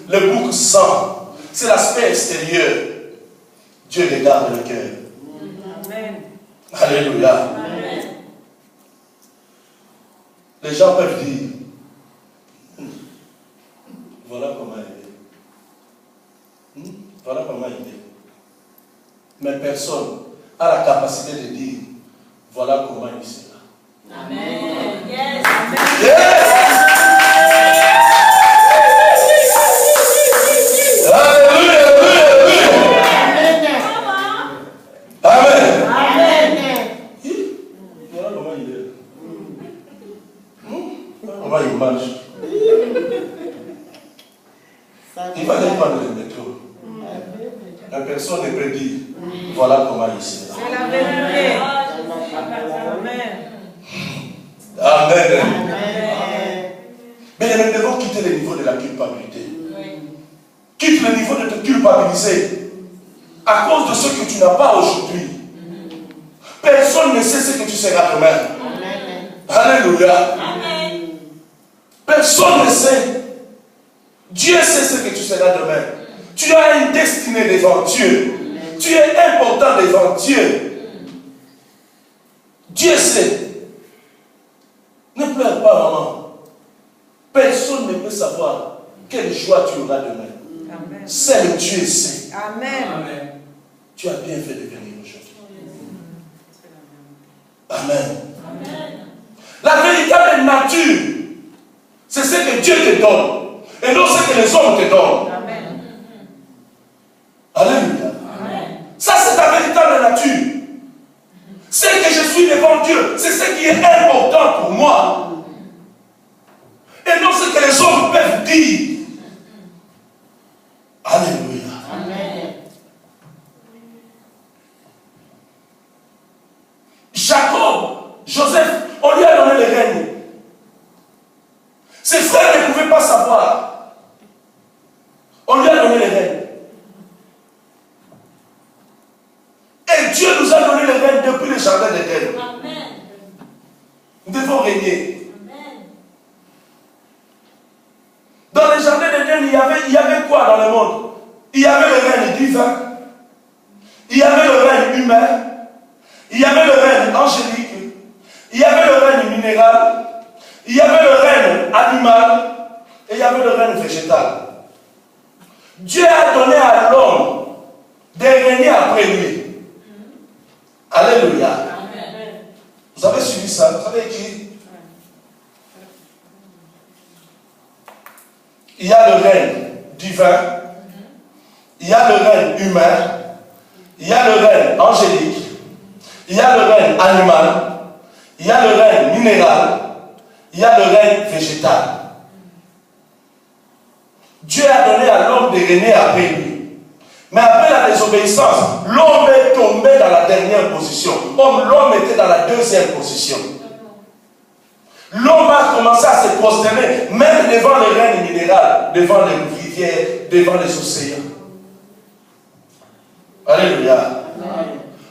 Le bouc sang. C'est l'aspect extérieur. Dieu regarde le cœur. Amen. Alléluia. Amen. Les gens peuvent dire, voilà comment il est. Voilà comment il est. Mais personne a la capacité de dire, voilà comment il sera. Amen. Yes. Amen. Yes. Alléluia, alléluia, alléluia. Amen. Amen. Voilà comment il est. Comment il marche. Il va aller prendre le métro. La personne ne peut dire, voilà comment il sera. C'est la vérité. Amen. Amen. Mais nous devons quitter le niveau de la culpabilité. Quitte le niveau de te culpabiliser à cause de ce que tu n'as pas aujourd'hui. Personne ne sait ce que tu seras demain. Alléluia. Personne ne sait. Dieu sait ce que tu seras demain. Tu as une destinée devant Dieu. Tu es important devant Dieu. Dieu sait. Ne pleure pas, maman. Personne ne peut savoir quelle joie tu auras demain. Amen. Seul Dieu sait. Amen. Tu as bien fait de venir aujourd'hui. Amen. La véritable nature, c'est ce que Dieu te donne. Et non ce que les hommes te donnent. Amen. Alléluia. Ça, c'est ta véritable nature. C'est que je suis devant Dieu. C'est ce qui est important pour moi. Et non ce que les hommes peuvent dire. Alléluia. Jacob, Joseph, on lui a donné les rênes. Ses frères ne pouvaient pas savoir. On lui a donné les rênes. Et Dieu nous a donné les rênes depuis le jardin d'Éden. Nous devons régner. Dans le jardin d'Éden, il y avait quoi dans le monde? Il y avait le règne divin. Il y avait le règne humain. Il y avait le règne angélique. Il y avait le règne minéral. Il y avait le règne animal. Et il y avait le règne végétal. Dieu a donné à l'homme de régner après lui. Alléluia. Amen. Vous avez suivi ça? Vous savez qui? Il y a le règne divin. Il y a le règne humain. Il y a le règne angélique. Il y a le règne animal. Il y a le règne minéral. Il y a le règne végétal. Dieu a donné à l'homme de régner après lui. Mais après la désobéissance, l'homme est tombé dans la dernière position. L'homme était dans la deuxième position. L'homme a commencé à se prosterner, même devant le règne minéral, devant les rivières, devant les océans. Alléluia.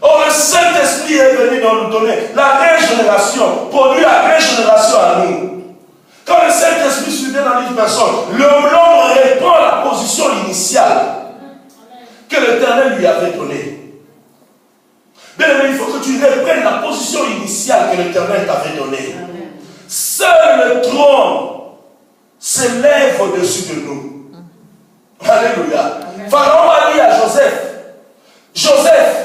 Or, le Saint-Esprit est venu nous donner la régénération, produit la régénération à nous. Quand le Saint-Esprit survient dans une personne, l'homme reprend la position initiale que l'Éternel lui avait donnée. Bien aimé, il faut que tu reprennes la position initiale que l'Éternel t'avait donnée. Seul le trône s'élève au-dessus de nous. Alléluia. Pharaon a dit à Joseph, Joseph,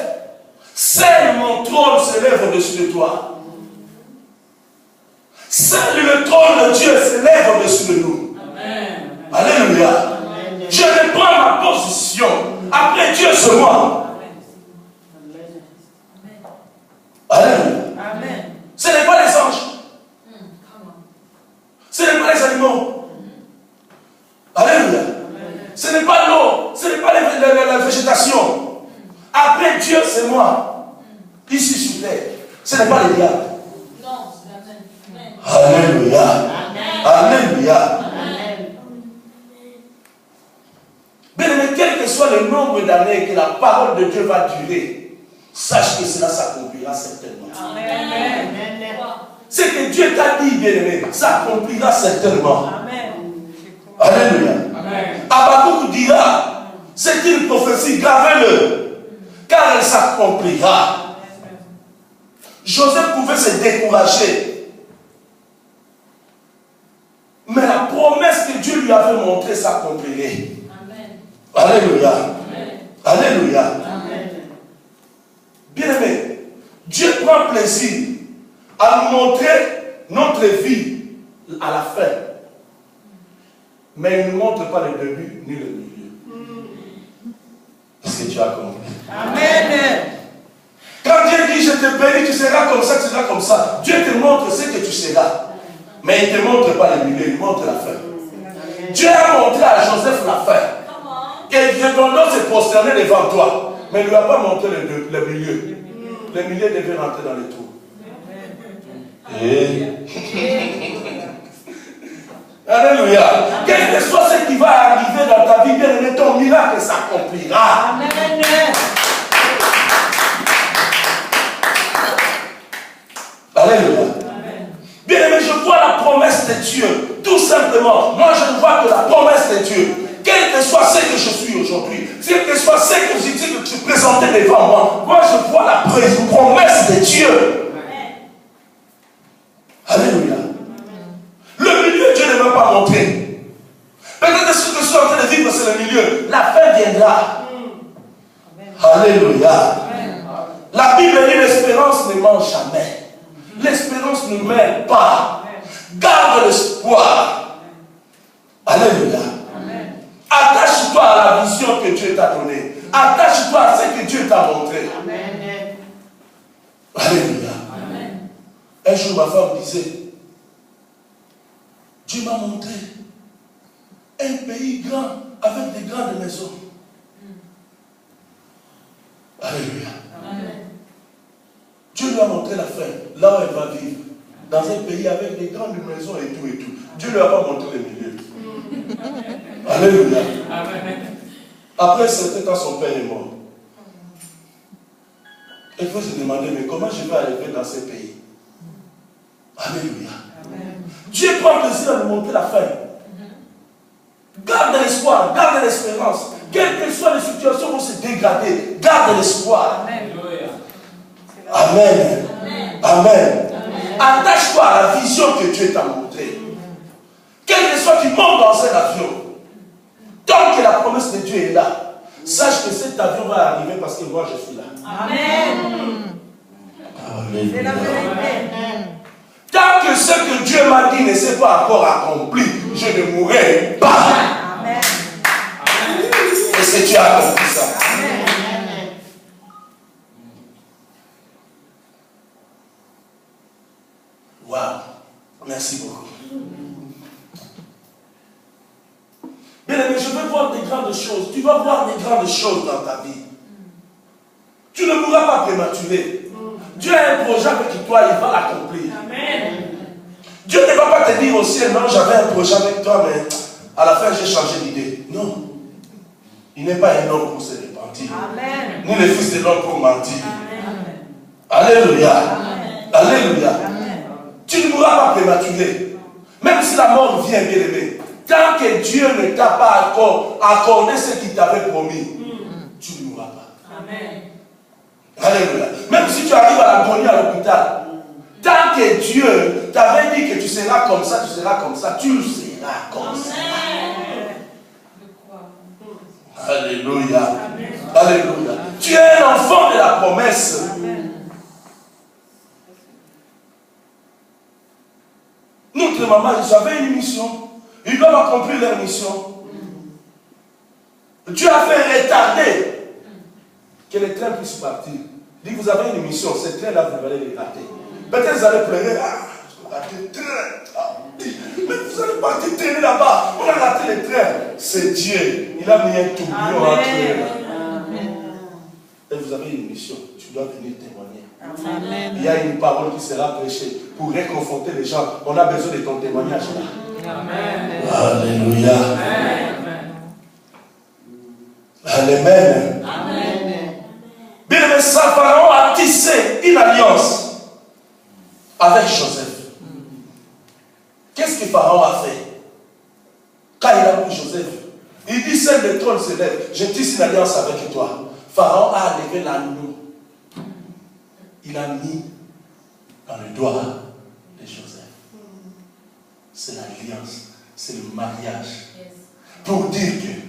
seul mon trône s'élève au-dessus de toi. Seul le trône de Dieu s'élève au-dessus de nous. Amen. Alléluia. Amen. Je reprends ma position. Après Dieu, c'est moi. Alléluia. Amen. Ce n'est pas les anges. Ce n'est pas les animaux. Alléluia. Ce n'est pas l'eau. Ce n'est pas la végétation. Après Dieu, c'est moi. Ici sur terre. Ce n'est pas les diables. Non, c'est Amen. Alléluia. Amen. Alléluia. Bien aimé, quel que soit le nombre d'années que la parole de Dieu va durer, sache que cela s'accomplira certainement. Amen. Ce que Dieu t'a dit, bien aimé, s'accomplira certainement. Amen. Alléluia. Habakkuk dira, c'est une prophétie, gravez-le, car elle s'accomplira. Joseph pouvait se décourager, mais la promesse que Dieu lui avait montrée s'accomplirait. Alléluia. Amen. Alléluia. Amen. Bien-aimé, Dieu prend plaisir à nous montrer notre vie à la fin. Mais il ne nous montre pas le début ni le milieu. Est-ce que tu as compris? Amen. Quand Dieu dit je te bénis, tu seras comme ça, tu seras comme ça. Dieu te montre ce que tu seras. Mais il ne te montre pas le milieu, il montre la fin. Amen. Dieu a montré à Joseph la fin. Que Dieu doit se prosterner devant toi. Mais il ne lui a pas montré le milieu. Le milieu devait rentrer dans les trous. Alléluia. Quel que soit ce qui va arriver dans ta vie, bien aimé, ton miracle s'accomplira. Amen. Alléluia. Bien aimé, je vois la promesse de Dieu. Tout simplement, moi je ne vois que la promesse de Dieu. Quel que soit ce que je suis aujourd'hui, quel que soit ce que je suis présenté devant moi, moi je vois la promesse de Dieu. Alléluia. Le milieu, Dieu ne m'a pas montré. Peut-être que ce que je suis en train de vivre, c'est le milieu. La fin viendra. Alléluia. La Bible dit l'espérance ne ment jamais. L'espérance ne meurt pas. Garde l'espoir. Alléluia. Attache-toi à la vision que Dieu t'a donnée. Attache-toi à ce que Dieu t'a montré. Amen. Alléluia. Amen. Un jour, ma femme disait, Dieu m'a montré un pays grand avec des grandes maisons. Alléluia. Amen. Dieu lui a montré la fin, là où elle va vivre. Dans un pays avec des grandes maisons et tout et tout. Dieu ne lui a pas montré le milieu. Alléluia. Amen. Après, c'était quand son père est mort. Il faut se demander, mais comment je vais arriver dans ce pays? Alléluia. Amen. Dieu prend plaisir à nous montrer la fin. Garde l'espoir, garde l'espérance. Quelles que soient les situations vont se dégrader, garde l'espoir. Amen. Amen. Amen. Amen. Attache-toi à la vision que Dieu t'a montrée. Quel que soit tu montes dans un avion, tant que la promesse de Dieu est là, sache que cet avion va arriver parce que moi je suis là. Amen. C'est la vérité. Tant que ce que Dieu m'a dit ne s'est pas encore accompli, je ne mourrai pas. Amen. Est-ce que tu as compris ça? Amen. Wow. Merci beaucoup. Bien aimé, je veux voir des grandes choses. Tu vas voir des grandes choses dans ta vie. Tu ne mourras pas prématuré. Dieu a un projet avec toi, il va l'accomplir. Amen. Dieu ne va pas te dire au ciel, non, j'avais un projet avec toi, mais à la fin j'ai changé d'idée. Non. Il n'est pas un homme pour se repentir. Amen. Ni le fils de l'homme pour mentir. Amen. Alléluia. Amen. Alléluia. Amen. Tu ne mourras pas prématuré. Même si la mort vient, bien aimé, tant que Dieu ne t'a pas encore accordé ce qu'il t'avait promis, tu ne mourras pas. Amen. Alléluia. Même si tu arrives à l'agonie à l'hôpital, tant que Dieu t'avait dit que tu seras comme ça, tu le seras comme ça. Alléluia. Amen. Alléluia. Tu es un enfant de la promesse. Amen. Notre maman, j'avais une mission. Ils doivent accomplir leur mission. Dieu a fait retarder que les trains puissent partir. Il dit, vous avez une mission, ces trains-là, vous allez les rater. Peut-être vous allez pleurer, je vais rater le train. Mais vous allez partir traîner là-bas. On a raté les trains. C'est Dieu. Il a mis un tourbillon entre eux. Et vous avez une mission. Tu dois venir témoigner. Amen. Il y a une parole qui sera prêchée pour réconforter les gens. On a besoin de ton témoignage là. Amen. Alléluia. Amen. Amen. Bien aimé, Pharaon a tissé une alliance avec Joseph. Qu'est-ce que Pharaon a fait? Quand il a pris Joseph, il dit, seul le trône se lève, je tisse une alliance avec toi. Pharaon a enlevé l'anneau. Il a mis dans le doigt de Joseph. C'est l'alliance, c'est le mariage. Pour dire que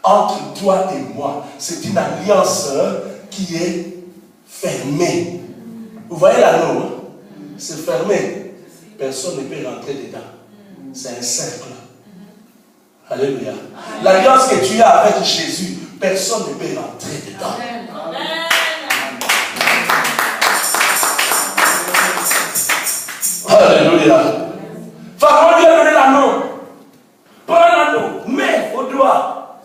entre toi et moi, c'est une alliance qui est fermée. Vous voyez l'anneau, hein? C'est fermé. Personne ne peut rentrer dedans. C'est un cercle. Alléluia. L'alliance que tu as avec Jésus, personne ne peut rentrer dedans. Alléluia. Pharaon lui a donné l'anneau. Prends l'anneau, mets au doigt.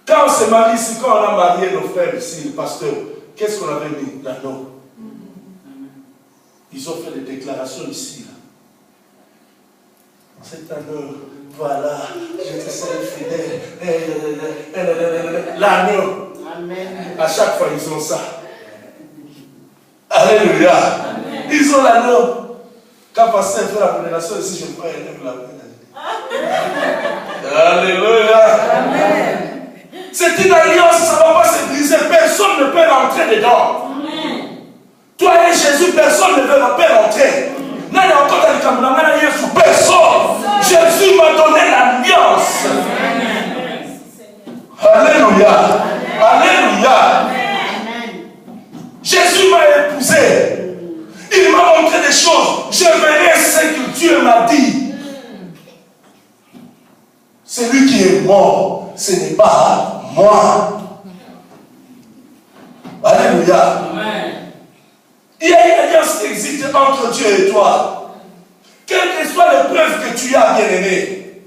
Quand on se marie ici, quand on a marié nos frères ici, le pasteur, qu'est-ce qu'on avait mis? L'anneau. Ils ont fait des déclarations ici. Cet anneau, voilà, je te serai fidèle. L'anneau. À chaque fois, ils ont ça. Alléluia. Amen. Ils ont l'anneau. Quand pasteur fait la prédication ici, je peux aller la prédication. Alléluia. Amen. C'est une alliance, ça ne va pas se briser. Personne ne peut rentrer dedans. Amen. Toi et Jésus, personne ne peut rentrer. Personne. Jésus m'a donné l'alliance. Alléluia. Alléluia. Jésus m'a épousé. Il m'a montré des choses. Je verrai ce que Dieu m'a dit. Celui qui est mort, ce n'est pas moi. Alléluia. Amen. Il y a une alliance qui existe entre Dieu et toi. Quelle que soit l'épreuve que tu as, bien-aimé.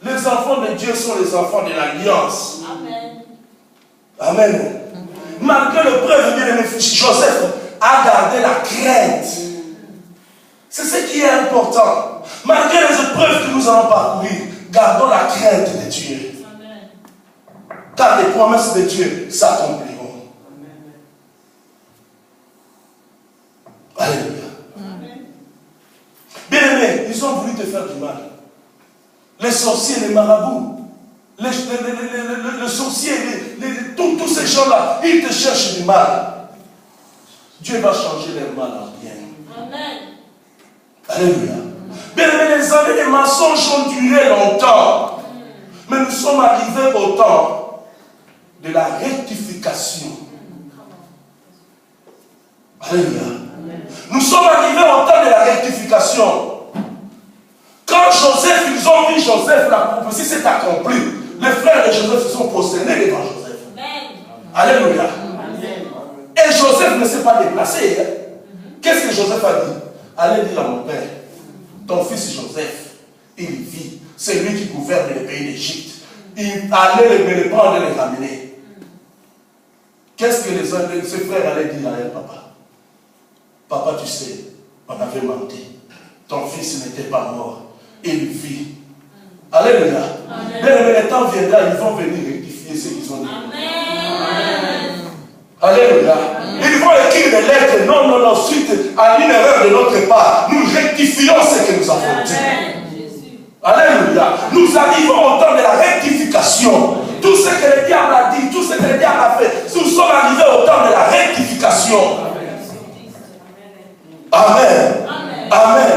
Les enfants de Dieu sont les enfants de l'alliance. Amen. Amen. Malgré l'épreuve, bien-aimé, Joseph a gardé la crainte. C'est ce qui est important. Malgré les épreuves que nous allons parcourir, gardons la crainte de Dieu. Amen. Car les promesses de Dieu s'accompliront. Alléluia. Bien-aimé, ils ont voulu te faire du mal. Les sorciers, les marabouts, les sorciers, tous ces gens-là, ils te cherchent du mal. Dieu va changer leur mal en bien. Amen. Alléluia. Bien-aimé, les années de mensonges ont duré longtemps. Mais nous sommes arrivés au temps de la rectification. Alléluia. Nous sommes arrivés au temps de la rectification. Quand Joseph, ils ont vu Joseph, la prophétie s'est accomplie. Les frères de Joseph se sont prosternés devant Joseph. Amen. Alléluia. Amen. Et Joseph ne s'est pas déplacé. Qu'est-ce que Joseph a dit? Allez dire à mon père, ton fils Joseph, il vit. C'est lui qui gouverne le pays d'Égypte. Il allait me le prendre et le ramener. Qu'est-ce que ses frères allaient dire à elle, papa? Papa, tu sais, on avait menti. Ton fils n'était pas mort. Il vit. Alléluia. Mais le temps viendra, ils vont venir rectifier ce qu'ils ont dit. Amen. Alléluia. Ils vont écrire écrire des lettres, non, suite à une erreur de notre part. Nous rectifions ce que nous avons dit. Alléluia. Nous arrivons au temps de la rectification. Tout ce que le diable a dit, tout ce que le diable a fait, nous sommes arrivés au temps de la rectification. Amen. Amen.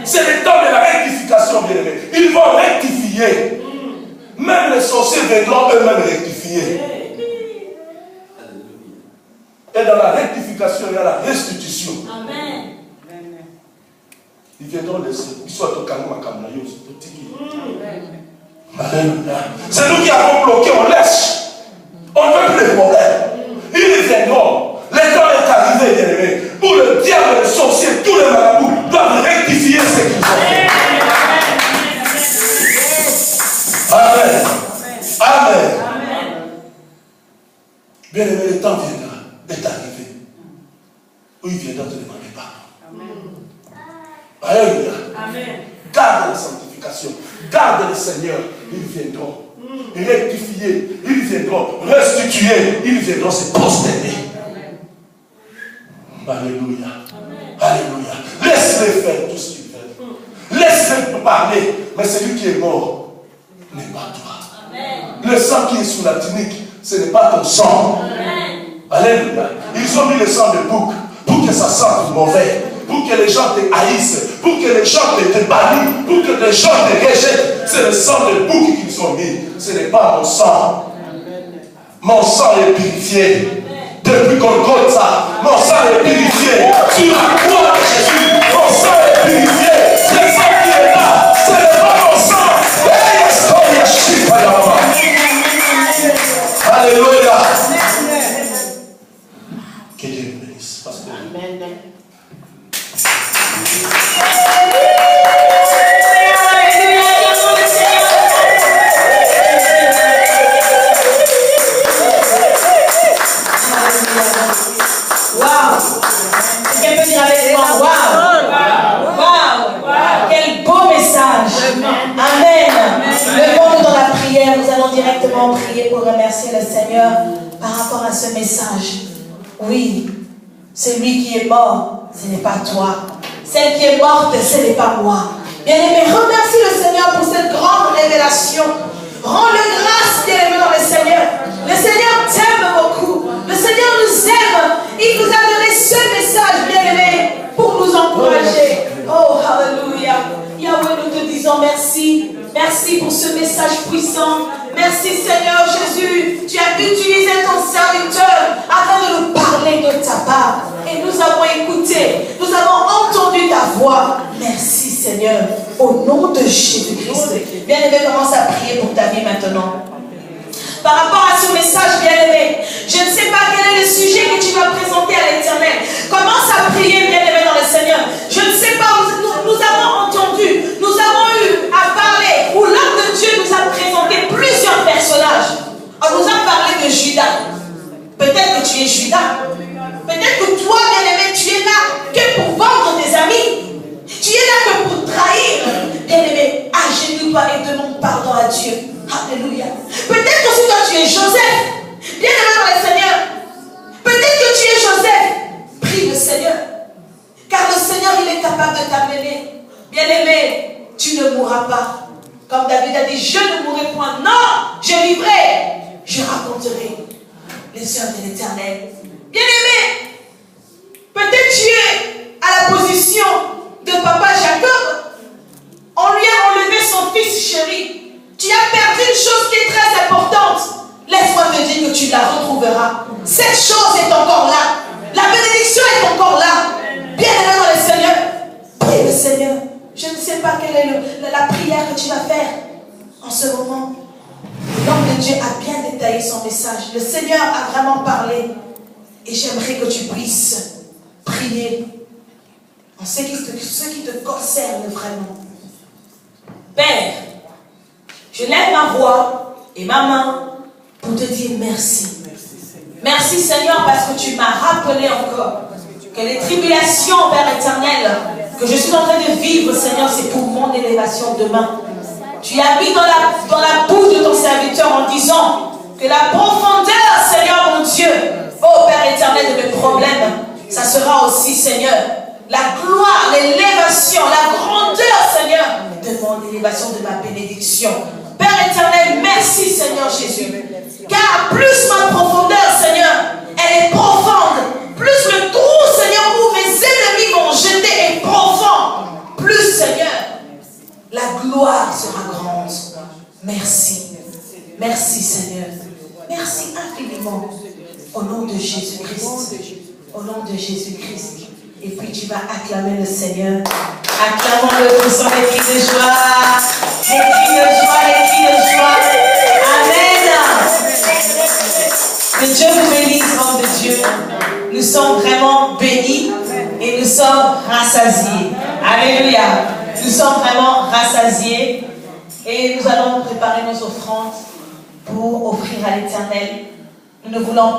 C'est le temps de la rectification, bien-aimés. Ils vont rectifier. Même les sorciers viendront eux-mêmes rectifier. Et dans la rectification, il y a la restitution. Amen. Ils viendront laisser. Ils sont au calme, c'est nous qui avons bloqué, on laisse. On ne veut plus les problèmes. Ils viendront. Le temps est arrivé, bien-aimés. Pour le diable, les sorciers, tous les marabouts doivent rectifier ce qu'ils ont fait. Amen. Amen. Bien-aimé, le temps viendra, est arrivé, où il viendra te demander pardon. Alléluia. Amen. Garde la sanctification, garde le Seigneur, ils viendront rectifier, ils viendront restituer, ils viendront se prosterner. Alléluia. Alléluia. Laisse-les faire tout ce qu'ils veulent. Laisse-les parler, mais celui qui est mort n'est pas toi. Amen. Le sang qui est sous la tunique, ce n'est pas ton sang. Amen. Alléluia. Ils ont mis le sang de bouc pour que ça sente mauvais, pour que les gens te haïssent, pour que les gens te bannissent, pour que les gens te rejettent. C'est le sang de bouc qu'ils ont mis. Ce n'est pas mon sang. Mon sang est purifié. Depuis Golgotha, mon sang est purifié. Sur la croix de Jésus, mon sang est purifié. Le sang qui est là, ce n'est pas mon sang. Alléluia. Que Dieu nous bénisse. Amen. Quelqu'un peut dire avec moi, waouh, quel beau message. Amen. Levons-nous dans la prière, nous allons directement prier pour remercier le Seigneur par rapport à ce message. Oui, celui qui est mort, ce n'est pas toi. Celle qui est morte, ce n'est pas moi. Bien-aimé, remercie le Seigneur pour cette grande révélation. Rends-le grâce, bien-aimé, dans le Seigneur. Le Seigneur t'aime beaucoup. Le Seigneur nous aime. Il nous a donné ce message, bien-aimé, pour nous encourager. Oh, hallelujah. Yahweh, nous te disons merci. Merci pour ce message puissant. Merci, Seigneur Jésus. Tu as utilisé ton serviteur afin de nous parler de ta part. Et nous avons écouté. Nous avons entendu ta voix. Merci, Seigneur. Au nom de Jésus-Christ. Bien-aimé, commence à prier pour ta vie maintenant. Par rapport à ce message, bien-aimé, je ne sais pas quel est le sujet que tu vas présenter à l'Éternel. Commence à prier, bien-aimé, dans le Seigneur. Je ne sais pas, nous avons entendu, nous avons eu à parler, où l'homme de Dieu nous a présenté plusieurs personnages. On nous a parlé de Judas. Peut-être que tu es Judas. Peut-être que toi, bien-aimé, tu es là que pour vendre tes amis. Tu es là que pour trahir. Bien-aimé, agenouille-toi et demande pardon à Dieu. Alléluia. Peut-être que si toi tu es Joseph, bien-aimé dans le Seigneur. Peut-être que tu es Joseph. Prie le Seigneur. Car le Seigneur, il est capable de t'amener. Bien-aimé, tu ne mourras pas. Comme David a dit, je ne mourrai point. Non, je vivrai. Je raconterai les œuvres de l'Éternel. Bien-aimé, peut-être tu es à la position de papa Jacob. On lui a enlevé son fils chéri. Tu as perdu une chose qui est très importante. Laisse-moi te dire que tu la retrouveras. Cette chose est encore là. La bénédiction est encore là. Bien-aimé dans le Seigneur. Prie le Seigneur. Je ne sais pas quelle est la prière que tu vas faire en ce moment. L'homme de Dieu a bien détaillé son message. Le Seigneur a vraiment parlé. Et j'aimerais que tu puisses prier en ce qui te concerne vraiment. Père, je lève ma voix et ma main pour te dire merci. Merci Seigneur parce que tu m'as rappelé encore que les tribulations, Père éternel, que je suis en train de vivre, Seigneur, c'est pour mon élévation demain. Tu as mis dans la bouche de ton serviteur en disant que la profondeur, Seigneur mon Dieu, oh Père éternel, de mes problèmes, Seigneur. La gloire, l'élévation, la grandeur, Seigneur. Demande l'élévation de ma bénédiction. Père éternel, merci, Seigneur Jésus. Car plus ma profondeur, Seigneur, elle est profonde. Plus le trou, Seigneur, où mes ennemis vont jeter est profond. Plus, Seigneur, la gloire sera grande. Merci. Merci, Seigneur. Merci infiniment. Au nom de Jésus-Christ. Au nom de Jésus-Christ. Et puis tu vas acclamer le Seigneur. Acclamons-le pour son cris de joie. Les cris de joie, les cris de joie. Amen. Que Dieu vous bénisse, homme de Dieu. Nous sommes vraiment bénis et nous sommes rassasiés. Alléluia. Nous sommes vraiment rassasiés et nous allons préparer nos offrandes pour offrir à l'Éternel. Nous ne voulons